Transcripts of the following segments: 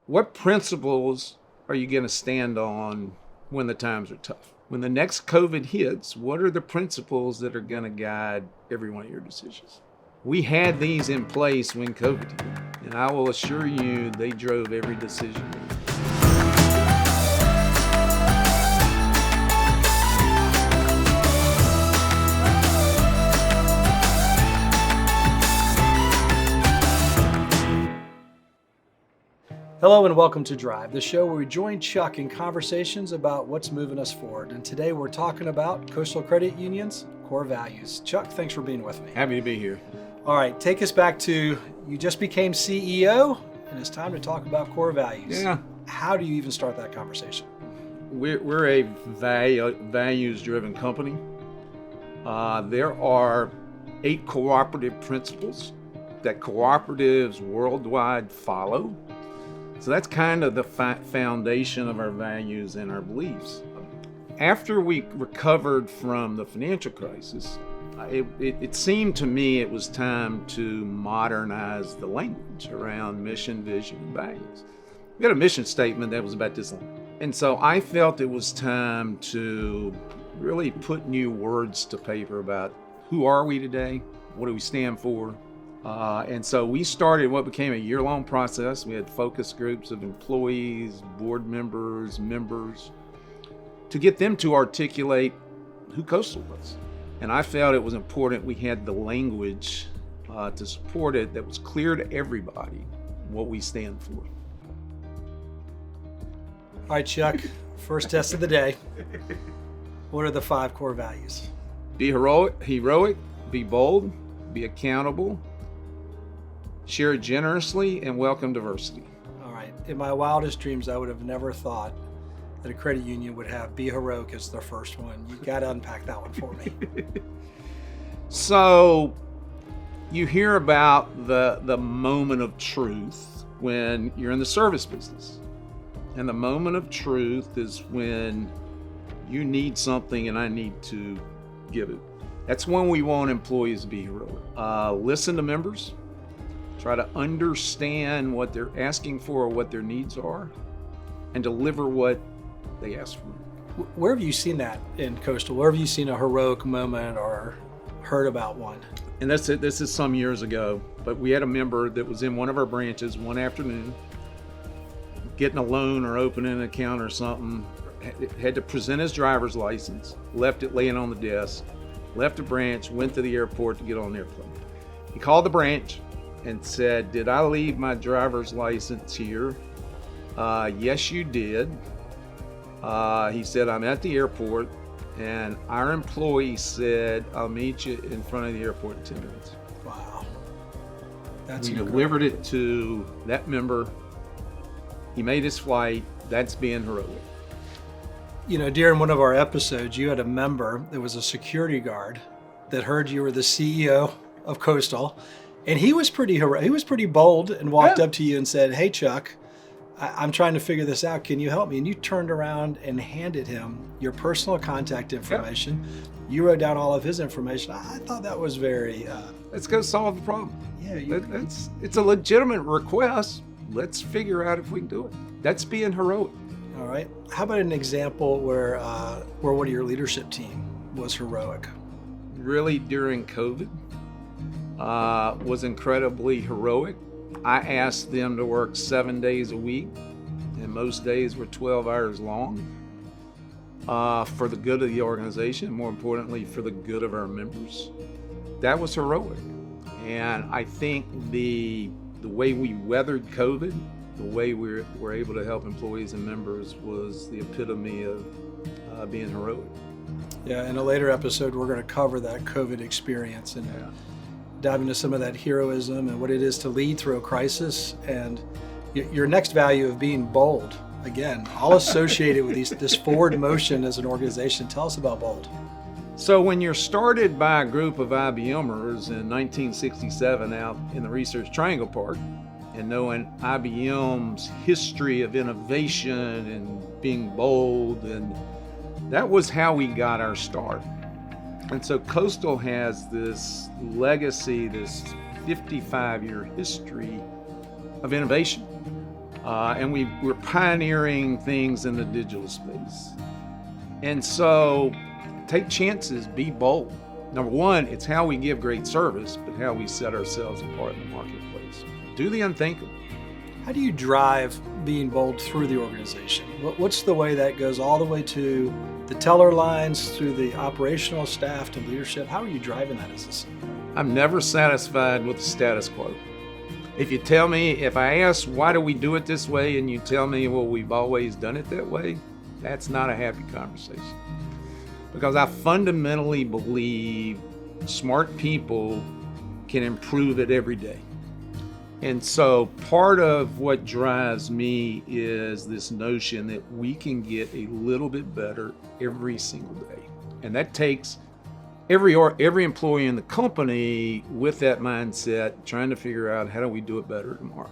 What principles are you going to stand on when the times are tough? When the next COVID hits, what are the principles that are going to guide every one of your decisions? We had these in place when COVID hit, and I will assure you they drove every decision. Hello and welcome to Drive, the show where we join Chuck in conversations about what's moving us forward. And today we're talking about Coastal Credit Union's core values. Chuck, thanks for being with me. Happy to be here. All right, take us back to you just became CEO, and it's time to talk about core values. Yeah. How do you even start that conversation? We're a values-driven company. There are 8 cooperative principles that cooperatives worldwide follow. So that's kind of the foundation of our values and our beliefs. After we recovered from the financial crisis, it seemed to me it was time to modernize the language around mission, vision, and values. We had a mission statement that was about this long. And so I felt it was time to really put new words to paper about who are we today, what do we stand for. And so we started what became a year-long process. We had focus groups of employees, board members, to get them to articulate who Coastal was. And I felt it was important we had the language to support it that was clear to everybody what we stand for. All right, Chuck, first test of the day. What are the 5 core values? Be heroic, be bold, be accountable, share generously, and welcome diversity. All right. In my wildest dreams, I would have never thought that a credit union would have be heroic as their first one. You got to unpack that one for me. So you hear about the moment of truth when you're in the service business. And the moment of truth is when you need something and I need to give it. That's when we want employees to be heroic. Listen to members. Try to understand what they're asking for or what their needs are, and deliver what they ask for. Where have you seen that in Coastal? Where have you seen a heroic moment or heard about one? And this is some years ago, but we had a member that was in one of our branches one afternoon, getting a loan or opening an account or something, had to present his driver's license, left it laying on the desk, left the branch, went to the airport to get on an airplane. He called the branch and said, "Did I leave my driver's license here?" Yes, you did. He said, "I'm at the airport, and our employee said, I'll meet you in front of the airport in 10 minutes. Wow. That's We incredible. delivered it to that member. He made his flight. That's being heroic. You know, during one of our episodes, you had a member that was a security guard that heard you were the CEO of Coastal. And he was pretty bold and walked up to you and said, "Hey, Chuck, I'm trying to figure this out. Can you help me?" And you turned around and handed him your personal contact information. You wrote down all of his information. I thought that was very... Let's go solve the problem. Yeah, It's a legitimate request. Let's figure out if we can do it. That's being heroic. all right. How about an example where one of your leadership team was heroic? Really, during COVID, was incredibly heroic. I asked them to work 7 days a week, and most days were 12 hours long, for the good of the organization, more importantly, for the good of our members. That was heroic. And I think the way we weathered COVID, the way we were able to help employees and members was the epitome of being heroic. Yeah, in a later episode, we're going to cover that COVID experience and dive into some of that heroism and what it is to lead through a crisis. And your next value of being bold, again, all associated with this forward motion as an organization. Tell us about bold. So when you're started by a group of IBMers in 1967 out in the Research Triangle Park, and knowing IBM's history of innovation and being bold, and that was how we got our start. And so Coastal has this legacy, this 55-year history of innovation. and we're pioneering things in the digital space. And so take chances, be bold. Number one, it's how we give great service, but how we set ourselves apart in the marketplace. Do the unthinkable. How do you drive being bold through the organization? What's the way that goes all the way to the teller lines, through the operational staff to leadership? How are you driving that as a CEO? I'm never satisfied with the status quo. If I ask, why do we do it this way? And you tell me, well, we've always done it that way. That's not a happy conversation. Because I fundamentally believe smart people can improve it every day. And so part of what drives me is this notion that we can get a little bit better every single day. And that takes every employee in the company with that mindset, trying to figure out how do we do it better tomorrow.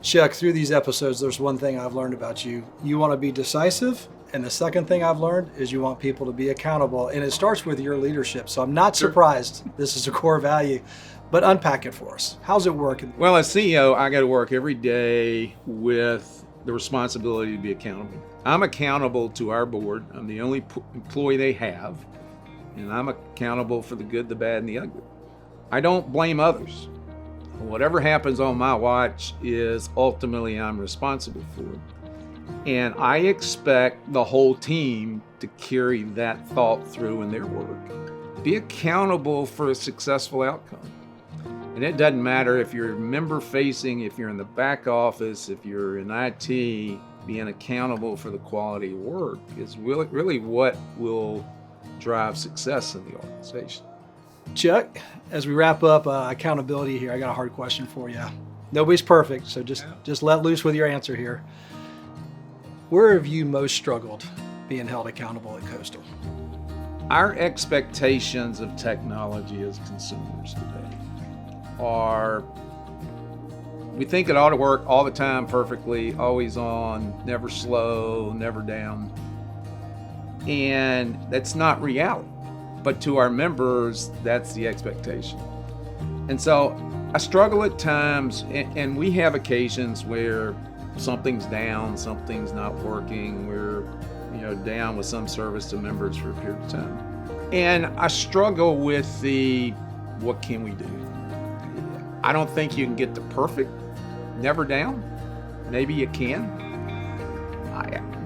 Chuck, through these episodes, there's one thing I've learned about you. You want to be decisive. And the second thing I've learned is you want people to be accountable. And it starts with your leadership. So I'm not surprised this is a core value, but unpack it for us. How's it working? Well, as CEO, I got to work every day with the responsibility to be accountable. I'm accountable to our board. I'm the only employee they have. And I'm accountable for the good, the bad, and the ugly. I don't blame others. Whatever happens on my watch is ultimately I'm responsible for it. And I expect the whole team to carry that thought through in their work. Be accountable for a successful outcome. And it doesn't matter if you're member facing, if you're in the back office, if you're in IT, being accountable for the quality of work is really what will drive success in the organization. Chuck, as we wrap up accountability here, I got a hard question for you. Nobody's perfect, so just let loose with your answer here. Where have you most struggled being held accountable at Coastal? Our expectations of technology as consumers today are, we think it ought to work all the time perfectly, always on, never slow, never down. And that's not reality. But to our members, that's the expectation. And so I struggle at times, and we have occasions where something's down, something's not working, we're down with some service to members for a period of time. And I struggle with what can we do? I don't think you can get to perfect, never down. Maybe you can.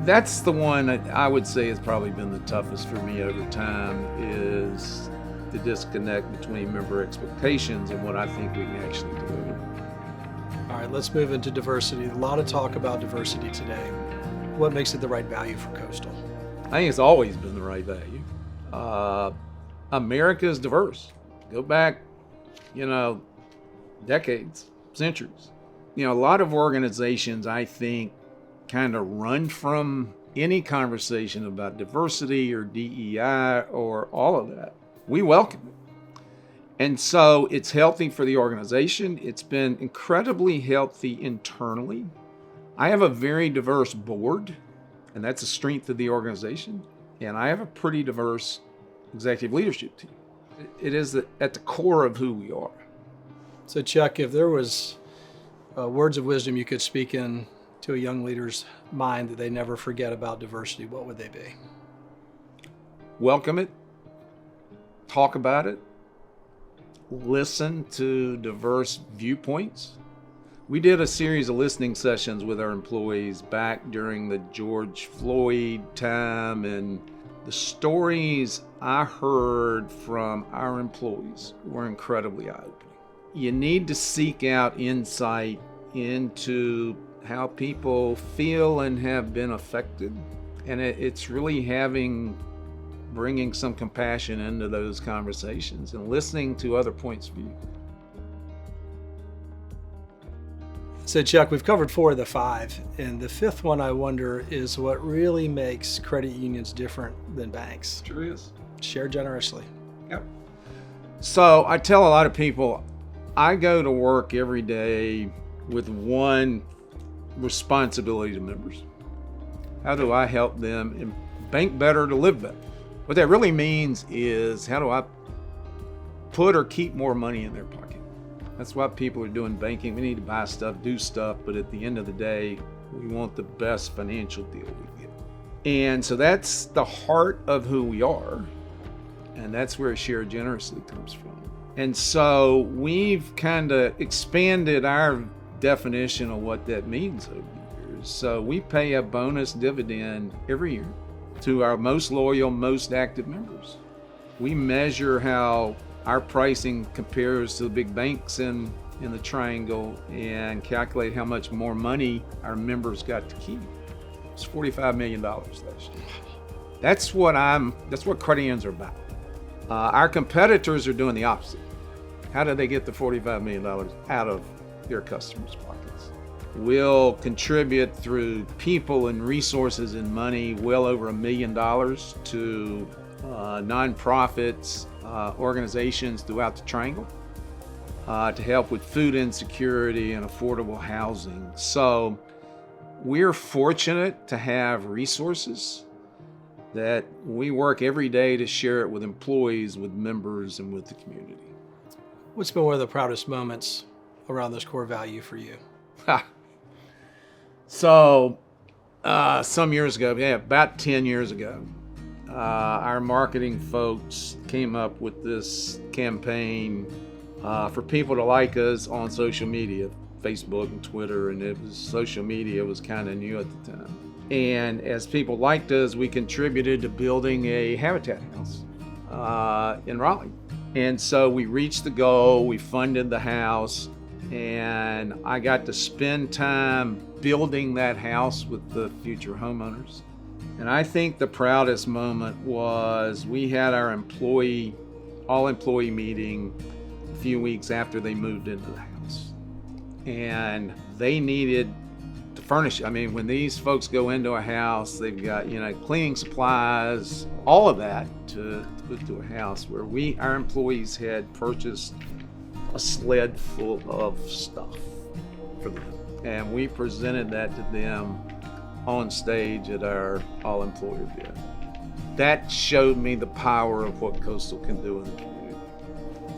That's the one that I would say has probably been the toughest for me over time, is the disconnect between member expectations and what I think we can actually deliver. All right, let's move into diversity. A lot of talk about diversity today. What makes it the right value for Coastal? I think it's always been the right value. America is diverse. Go back, decades, centuries. A lot of organizations, I think, kind of run from any conversation about diversity or DEI or all of that. We welcome it. And so it's healthy for the organization. It's been incredibly healthy internally. I have a very diverse board, and that's a strength of the organization. And I have a pretty diverse executive leadership team. It is at the core of who we are. So Chuck, if there was words of wisdom you could speak in to a young leader's mind that they never forget about diversity, what would they be? Welcome it. Talk about it. Listen to diverse viewpoints. We did a series of listening sessions with our employees back during the George Floyd time, and the stories I heard from our employees were incredibly eye-opening. You need to seek out insight into how people feel and have been affected, and it's really bringing some compassion into those conversations and listening to other points of view. So Chuck, we've covered 4 of the 5, and the 5th one I wonder is what really makes credit unions different than banks. Sure is. Share generously. Yep. So I tell a lot of people, I go to work every day with one responsibility to members. How do I help them bank better to live better? What that really means is, how do I put or keep more money in their pocket? That's why people are doing banking. We need to buy stuff, do stuff, but at the end of the day, we want the best financial deal we get. And so that's the heart of who we are. And that's where Share Generously comes from. And so we've kind of expanded our definition of what that means over the years. So we pay a bonus dividend every year to our most loyal, most active members. We measure how our pricing compares to the big banks in the triangle and calculate how much more money our members got to keep. It's $45 million last year. That's what credit unions are about. Our competitors are doing the opposite. How do they get the $45 million out of their customers' pockets? We'll contribute through people and resources and money well over $1 million to nonprofits, organizations throughout the triangle to help with food insecurity and affordable housing. So we're fortunate to have resources that we work every day to share it with employees, with members, and with the community. What's been one of the proudest moments around this core value for you? So some years ago, about 10 years ago, our marketing folks came up with this campaign for people to like us on social media, Facebook and Twitter, and social media was kind of new at the time. And as people liked us, we contributed to building a Habitat house in Raleigh. And so we reached the goal, we funded the house, and I got to spend time building that house with the future homeowners. And I think the proudest moment was we had our all-employee meeting a few weeks after they moved into the house. And they needed to furnish. I mean, when these folks go into a house, they've got, cleaning supplies, all of that to put to a house, where our employees had purchased a sled full of stuff for them. And we presented that to them on stage at our all-employee event. That showed me the power of what Coastal can do in the community.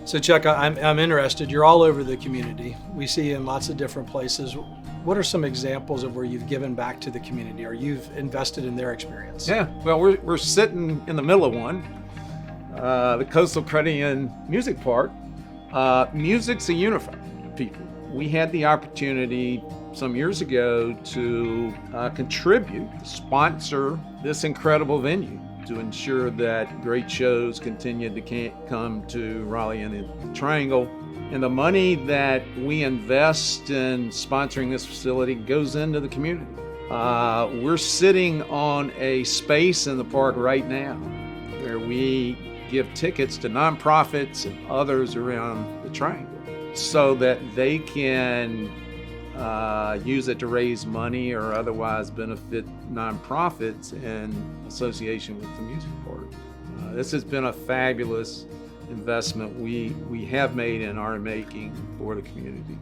So Chuck, I'm interested. You're all over the community. We see you in lots of different places. What are some examples of where you've given back to the community or you've invested in their experience? Yeah, well, we're sitting in the middle of one, the Coastal Credit Union Music Park. Music's a unifier of people. We had the opportunity some years ago to contribute, sponsor this incredible venue to ensure that great shows continued to come to Raleigh and the Triangle. And the money that we invest in sponsoring this facility goes into the community. We're sitting on a space in the park right now where we give tickets to nonprofits and others around the Triangle so that they can use it to raise money or otherwise benefit nonprofits in association with the music park. This has been a fabulous investment we have made and are making for the community.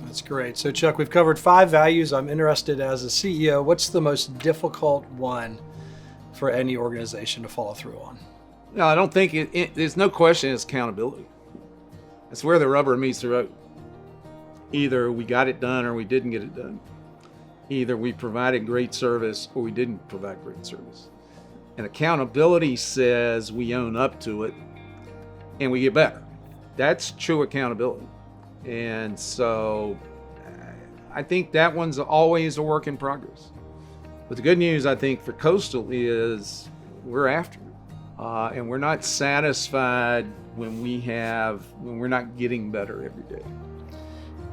That's great. So Chuck, we've covered 5 values. I'm interested as a CEO, what's the most difficult one for any organization to follow through on? No, I don't think there's no question it's accountability. It's where the rubber meets the road. Either we got it done or we didn't get it done. Either we provided great service or we didn't provide great service. And accountability says we own up to it and we get better. That's true accountability. And so I think that one's always a work in progress. But the good news, I think, for Coastal is we're after it. And we're not satisfied when we're not getting better every day.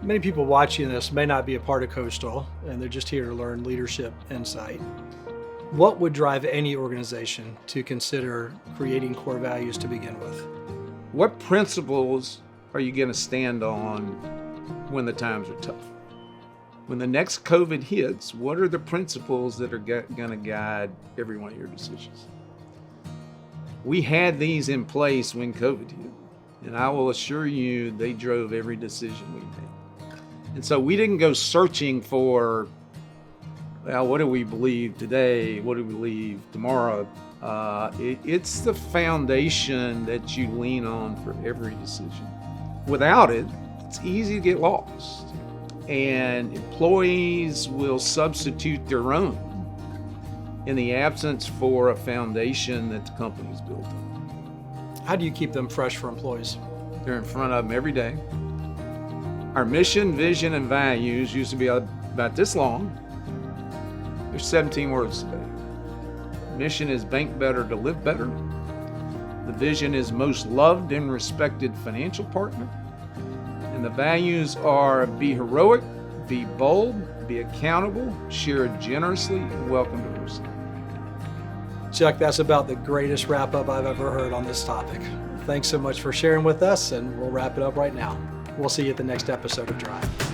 Many people watching this may not be a part of Coastal, and they're just here to learn leadership insight. What would drive any organization to consider creating core values to begin with? What principles are you going to stand on when the times are tough? When the next COVID hits, what are the principles that are going to guide every one of your decisions? We had these in place when COVID hit, and I will assure you they drove every decision we made. And so we didn't go searching for, well, what do we believe today? What do we believe tomorrow? It's the foundation that you lean on for every decision. Without it, it's easy to get lost, and employees will substitute their own in the absence for a foundation that the company's built on. How do you keep them fresh for employees? They're in front of them every day. Our mission, vision, and values used to be about this long. There's 17 words today. Mission is bank better to live better. The vision is most loved and respected financial partner. And the values are be heroic, be bold, be accountable, share generously, and welcome diversity. Chuck, that's about the greatest wrap up I've ever heard on this topic. Thanks so much for sharing with us, and we'll wrap it up right now. We'll see you at the next episode of Drive.